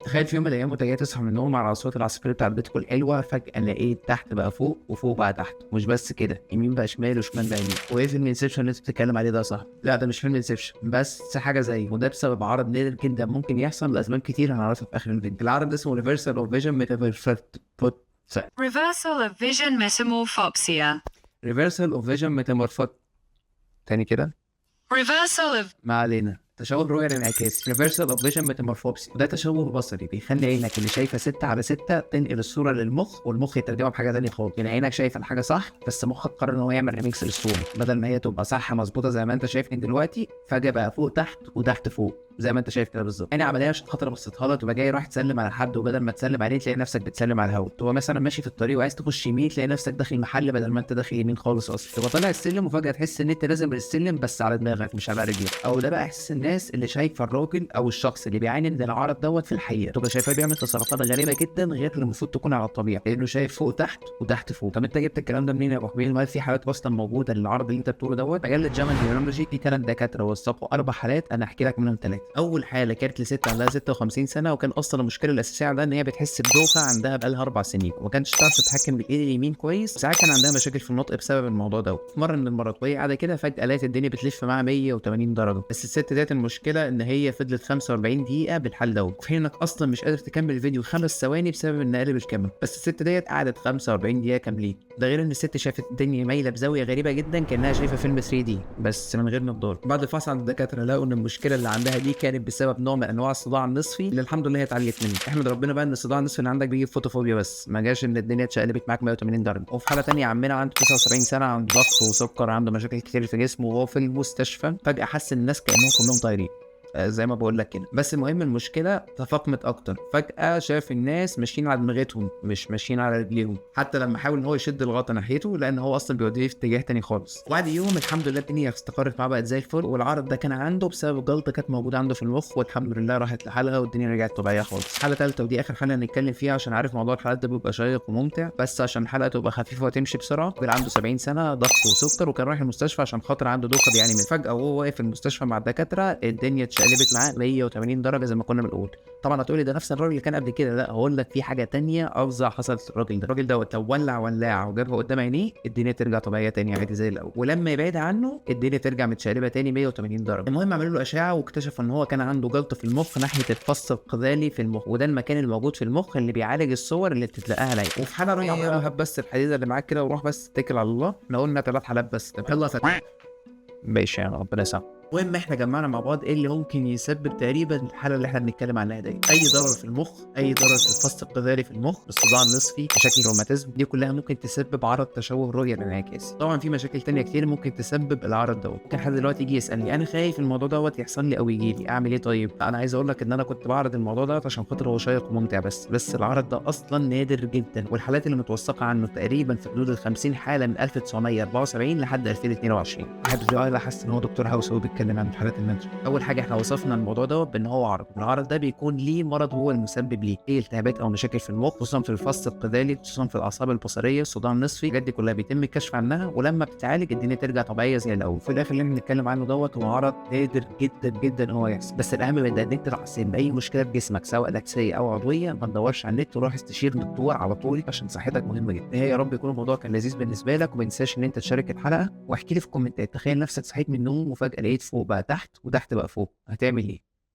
تخيل في يوم من الايام وانت جاي تصحى من النوم على صوت العصافير بتاع بيتكم الحلوه، فجاه لقيت تحت بقى فوق وفوق بقى تحت، مش بس كده يمين بقى شمال وشمال بقى يمين. وايه فيلم انسبشن اللي انت بتتكلم عليه ده؟ صح؟ لا ده مش فيلم انسبشن، بس حاجه زيه، وده بسبب عرض نادر جدا ممكن يحصل لاسباب كتير هنعرفها في اخر الفيديو. العرض اسمه ريفرسال اوف فيجن ميتامورفوسيس. Reversal of vision metamorphopsia. ريفرسال اوف فيجن ميتامورفوسيس. تاني كده. Reversal of ما علينا. تشوه رؤية الانعكاس ريفرسال اوف فيجن ميتامورفوسيس، وده تشوه بصري بيخلي عينك اللي شايفه 6/6 تنقل الصوره للمخ، والمخ يترجمها بحاجه ثانيه خالص. يعني عينك شايفه الحاجه صح، بس مخك قرر ان هو يعمل ريميكس للصوره، بدل ما هي تبقى صح مظبوطه زي ما انت شايفني دلوقتي، فجاه بقى فوق تحت وتحت فوق زي ما انت شايف كده بالظبط. يعني عمليه عشان خاطر ابسطها لك، تبقى جاي رايح تسلم على حد، وبدل ما تسلم عليه تلاقي نفسك بتسلم على الهواء. تبقى مثلا ماشي في الطريق وعايز تخش يمين، تلاقي نفسك داخل محل بدل ما انت داخل يمين خالص اصلا. تبقى طالع السلم وفجاه تحس ان انت نازل من السلم بس على دماغك مش على رجلك. او ده بقى احساس الناس اللي شايفه الراجل او الشخص اللي بيعاني من العرض دوت في الحقيقه، تبقى شايفاه بيعمل تصرفات غريبه جدا غير اللي المفروض تكون على الطبيعه، لانه شايف فوق تحت وتحت فوق. طب انت جبت الكلام ده منين يا ابو حميد؟ ما في حالات اصلا موجوده للعرض اللي انت بتقوله دوت. مجله جامعه نيورولوجي في 3 دكاتره وثقوا 4 حالات، انا احكي لك منهم 3. اول حاله كانت لست عندها 56 سنه، وكان اصلا المشكله الاساسيه عندها ان هي بتحس بدوخه عندها بقالها 4 سنين، وما كانتش تعرف تتحكم بالايد اليمين كويس، ساعات كان عندها مشاكل في النطق بسبب الموضوع دوت. في مره من المرات وهي قاعده كده فجاه لقيت الدنيا بتلف معاها 180 درجه، بس الست ديت المشكله ان هي فضلت 45 دقيقه بالحال دوت، وفي حين انك اصلا مش قادر تكمل الفيديو 5 ثواني بسبب ان قلب الكاميرا، بس الست ديت قعدت 45 دقيقه كاملين. ده غير ان الست شافت الدنيا مايله بزاويه غريبه جدا كانها شايفه فيلم 3 دي بس من غير نظاره. بعد الفحص عند الدكاتره لقوا ان المشكله اللي عندها دي كانت بسبب نوع من انواع الصداع النصفي، اللي الحمد لله هي اتعالجت منه. احمد ربنا بقى ان الصداع النصفي اللي عندك بيجي فوتوفوبيا بس، ما جاش ان الدنيا اتشقلبت معاك 180 درجه. وفي حاله ثانيه عمنا عنده 79 سنه، عنده ضغط وسكر، عنده مشاكل كتير في جسمه، وهو في المستشفى فجاه حس ان الناس كانهم كلهم طايرين زي ما بقول لك كده. بس المهم المشكله تفاقمت اكتر، فجاه شاف الناس ماشيين على دماغتهم مش ماشيين على رجليهم، حتى لما حاول ان هو يشد الغطا ناحيته لان هو اصلا بيوديه في اتجاه تاني خالص. وبعد يوم الحمد لله الدنيا استقرت معاه بقت زي الفل، والعرض ده كان عنده بسبب جلطه كانت موجوده عنده في المخ، والحمد لله راحت لحالها والدنيا رجعت طبيعيه خالص. حاله ثالثه ودي اخر حاله هنتكلم فيها، عشان عارف موضوع الحالات ده بيبقى شيق وممتع، بس عشان الحلقه تبقى خفيفه وتمشي بسرعه. راجل عنده 70 سنه، ضغط وسكر، وكان رايح المستشفى عشان خاطر عنده دوخه بيعاني منها. فجاه وهو واقف في المستشفى مع الدكاتره الدنيا اتشقلبت معاه 180 درجه زي ما كنا بنقول. طبعا هتقولي ده نفس الراجل اللي كان قبل كده، لا هقول لك في حاجه تانية افظع حصلت للراجل ده. الراجل دوت لو ولع ولاعه وجابها قدام عينيه الدنيا ترجع طبيعيه تاني عادي زي الاول، ولما يبعد عنه الدنيا ترجع متشقلبه تاني 180 درجه. المهم عملوا له اشعه واكتشفوا ان هو كان عنده جلطه في المخ ناحيه الفص القذالي في المخ، وده المكان الموجود في المخ اللي بيعالج الصور اللي بتتلقاها عليه. وفي حاله رابعه هات بس الحديده اللي معاك كده وروح بس اتكل على الله، احنا قلنا 3 حالات بس. يلا فتح ماشي يعني ربنا يسامحك. المهم احنا جمعنا مع بعض ايه اللي ممكن يسبب تقريبا الحاله اللي احنا بنتكلم عنها دي. اي ضرر في المخ، اي ضرر في الفص القذري في المخ، الصداع النصفي، مشاكل روماتيزم، دي كلها ممكن تسبب عرض تشوه الرؤيه الانعكاسي. طبعا في مشاكل تانية كتير ممكن تسبب العرض دوت. ممكن حد دلوقتي يجي يسالني انا خايف الموضوع دوت يحصل لي او يجي لي، اعمل ايه طيب؟ انا عايز اقول لك ان انا كنت بعرض الموضوع دوت عشان خاطر هو شيق وممتع، بس العرض ده اصلا نادر جدا، والحالات اللي متوثقه عنه تقريبا في حدود ال 50 حاله من 1974 لحد 2022. واحد دلوقتي حاسس ان هو دكتور هاوس وهو بيتكلم عن الحالات المنتج. اول حاجه احنا وصفنا الموضوع ده بان هو عرض، العرض ده بيكون ليه مرض هو المسبب ليه، ايه التهابات او مشاكل في المخ، خصوصا في الفص القذالي، خصوصا في الاعصاب البصريه، الصداع النصفي، الحاجات دي كلها بيتم الكشف عنها، ولما بتتعالج الدنيا ترجع طبيعيه زي الاول. في الاخر اللي احنا بنتكلم عنه دوت هو عرض نادر جدا جدا هو يحصل، بس الاهم من ده ان انت لو حسيت باي مشكله في جسمك سواء نفسيه او عضويه ما تدورش على النت وروح استشير دكتور على طول عشان صحتك مهمه جدا. يا رب يكون الموضوع كان لذيذ بالنسبه لك، وما تنساش ان انت تشارك الحلقه، واحكي لي في الكومنتات تخيل نفسك صحيت من النوم وفجاه لقيت فوق بقى تحت وتحت بقى فوق، هتعمل ايه؟